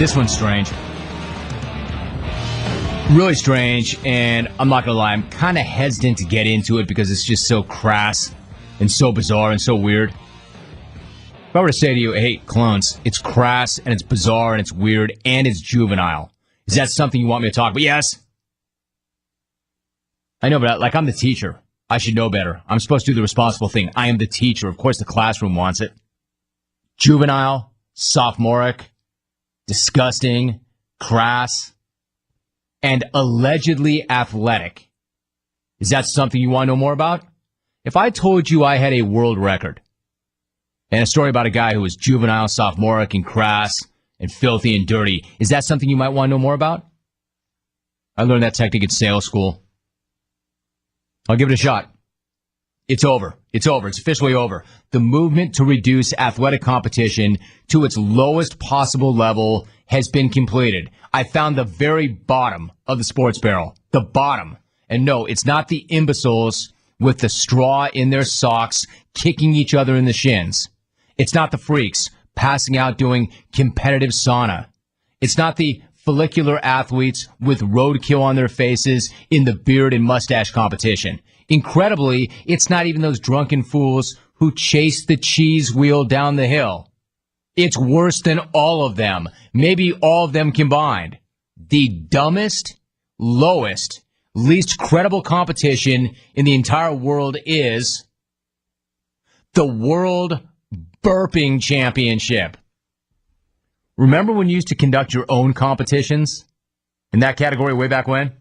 This one's strange. Really strange, and I'm not going to lie, I'm kind of hesitant to get into it because it's just so crass and so bizarre and so weird. If I were to say to you, hey, clones, it's crass and it's bizarre and it's weird and it's juvenile, is that something you want me to talk about? Yes. I know, but like I'm the teacher. I should know better. I'm supposed to do the responsible thing. I am the teacher. Of course the classroom wants it. Juvenile, sophomoric, disgusting, crass, and allegedly athletic. Is that something you want to know more about? If I told you I had a world record and a story about a guy who was juvenile, sophomoric, and crass, and filthy and dirty, is that something you might want to know more about? I learned that technique at sales school. I'll give it a shot. It's over. It's over. It's officially over. The movement to reduce athletic competition to its lowest possible level has been completed. I found the very bottom of the sports barrel. The bottom. And no, it's not the imbeciles with the straw in their socks kicking each other in the shins. It's not the freaks passing out doing competitive sauna. It's not the follicular athletes with roadkill on their faces in the beard and mustache competition. Incredibly, it's not even those drunken fools who chase the cheese wheel down the hill. It's worse than all of them, maybe all of them combined. The dumbest, lowest, least credible competition in the entire world is the World Burping Championship. Remember when you used to conduct your own competitions in that category way back when?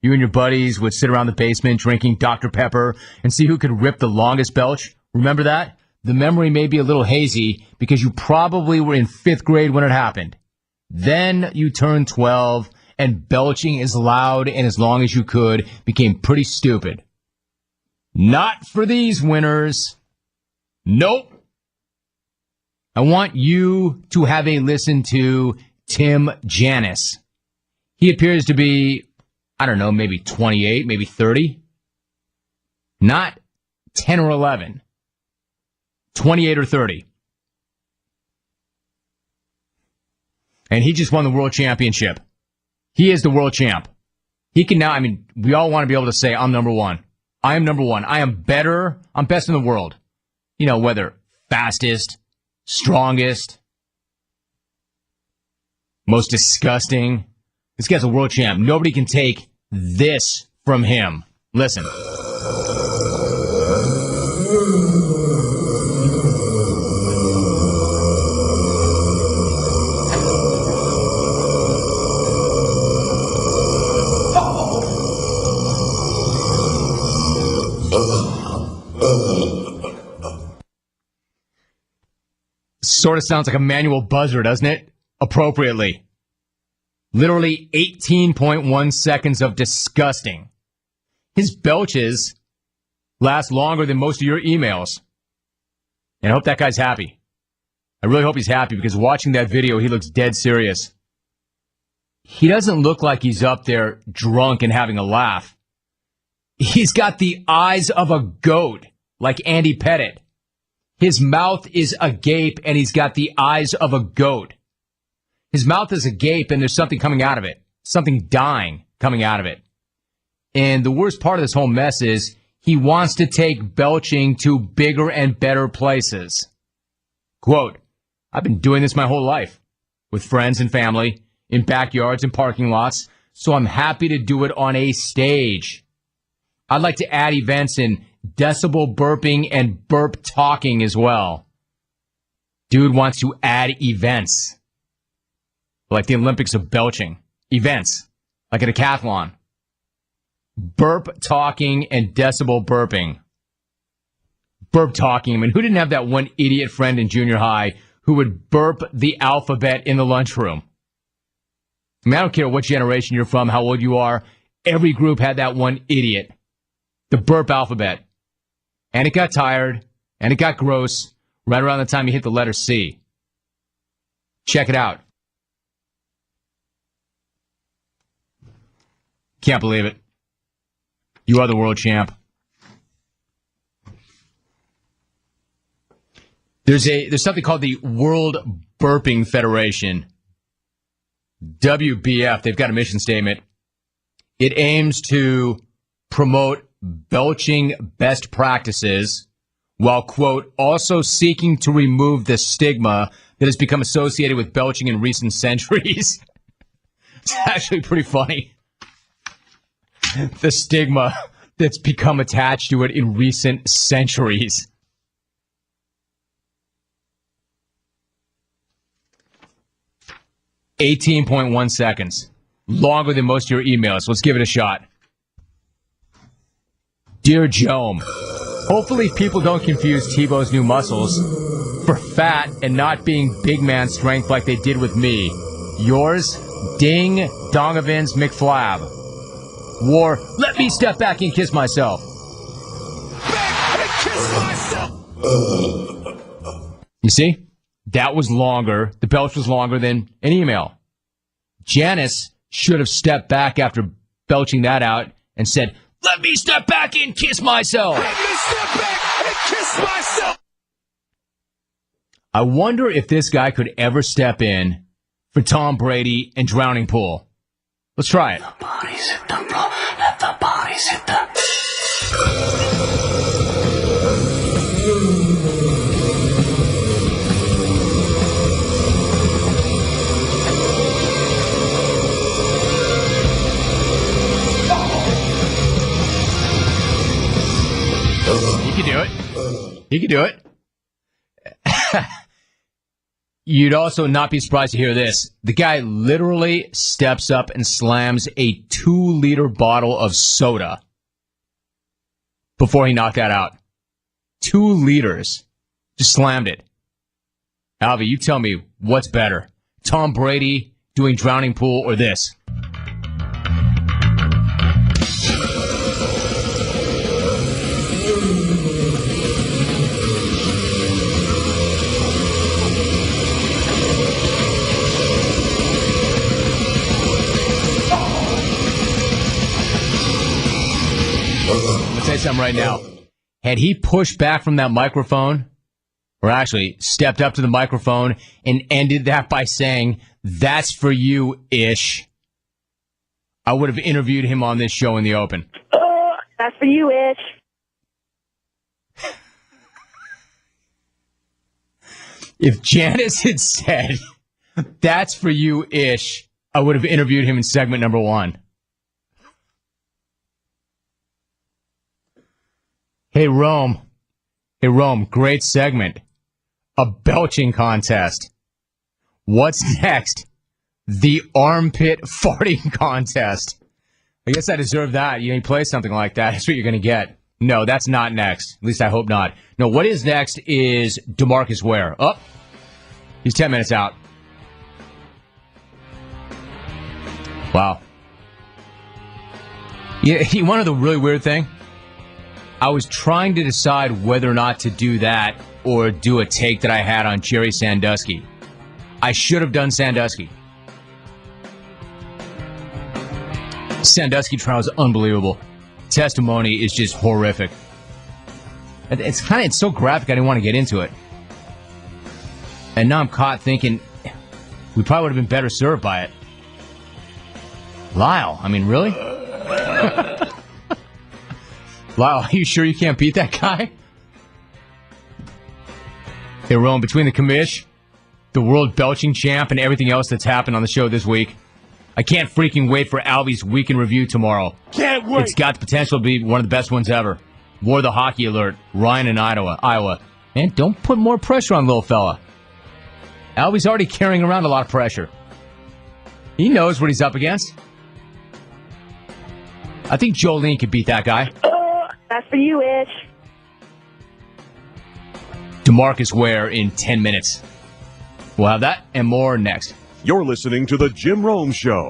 You and your buddies would sit around the basement drinking Dr. Pepper and see who could rip the longest belch. Remember that? The memory may be a little hazy because you probably were in 5th grade when it happened. Then you turned 12 and belching as loud and as long as you could became pretty stupid. Not for these winners. Nope. I want you to have a listen to Tim Janis. He appears to be, I don't know, maybe 28, maybe 30. Not 10 or 11. 28 or 30. And he just won the world championship. He is the world champ. He can now, we all want to be able to say, I'm number one. I am number one. I am better. I'm best in the world. You know, whether fastest, strongest, most disgusting. This guy's a world champ. Nobody can take this from him. Listen. Sort of sounds like a manual buzzer, doesn't it? Appropriately. Literally 18.1 seconds of disgusting. His belches last longer than most of your emails. And I hope that guy's happy. I really hope he's happy because watching that video, he looks dead serious. He doesn't look like he's up there drunk and having a laugh. He's got the eyes of a goat, like Andy Pettit. His mouth is agape, and he's got the eyes of a goat. His mouth is agape, and there's something coming out of it. Something dying coming out of it. And the worst part of this whole mess is he wants to take belching to bigger and better places. Quote, I've been doing this my whole life with friends and family, in backyards and parking lots, so I'm happy to do it on a stage. I'd like to add events in decibel burping and burp talking as well. Dude wants to add events. Like the Olympics of belching. Events. Like a decathlon. Burp talking and decibel burping. Burp talking. Who didn't have that one idiot friend in junior high who would burp the alphabet in the lunchroom? I don't care what generation you're from, how old you are. Every group had that one idiot. The burp alphabet. And it got tired, and it got gross right around the time you hit the letter C. Check it out. Can't believe it. You are the world champ. There's something called the World Burping Federation. WBF, they've got a mission statement. It aims to promote belching best practices while, quote, also seeking to remove the stigma that has become associated with belching in recent centuries. It's actually pretty funny. The stigma that's become attached to it in recent centuries. "18.1 seconds. Longer than most of your emails. Let's give it a shot. Dear Jome, hopefully people don't confuse Tebow's new muscles for fat and not being big man strength like they did with me. Yours, Ding Dongavins McFlab. War, let me step back and kiss myself." You see? That was longer. The belch was longer than an email. Janice should have stepped back after belching that out and said, "Let me step back and kiss myself." Let me step back and kiss myself. I wonder if this guy could ever step in for Tom Brady and Drowning Pool. Let's try it. The bodies hit the floor. Let the bodies hit the... You can do it. You can do it. You'd also not be surprised to hear this. The guy literally steps up and slams a 2-liter bottle of soda before he knocked that out. 2 liters. Just slammed it. Alvy, you tell me what's better. Tom Brady doing Drowning Pool or this? Let's say something right now. Had he pushed back from that microphone, or actually stepped up to the microphone and ended that by saying, "That's for you, Ish," I would have interviewed him on this show in the open. That's for you, Ish. If Janice had said, "That's for you, Ish," I would have interviewed him in segment number 1. Hey, Rome, great segment. A belching contest. What's next? The armpit farting contest. I guess I deserve that. You play something like that. That's what you're going to get. No, that's not next. At least I hope not. No, what is next is DeMarcus Ware. Oh, he's 10 minutes out. Wow. Yeah, you want to know the really weird thing? I was trying to decide whether or not to do that or do a take that I had on Jerry Sandusky. I should have done Sandusky. Sandusky trial is unbelievable. Testimony is just horrific. It's so graphic I didn't want to get into it. And now I'm caught thinking we probably would have been better served by it. Lyle, I mean, really? Lyle, are you sure you can't beat that guy? Hey, Rome, between the commish, the world belching champ, and everything else that's happened on the show this week, I can't freaking wait for Albie's Week in Review tomorrow. Can't wait. It's got the potential to be one of the best ones ever. War the Hockey Alert, Ryan in Iowa. And don't put more pressure on little fella. Albie's already carrying around a lot of pressure. He knows what he's up against. I think Jolene could beat that guy. That's for you, Ish. DeMarcus Ware in 10 minutes. We'll have that and more next. You're listening to The Jim Rome Show.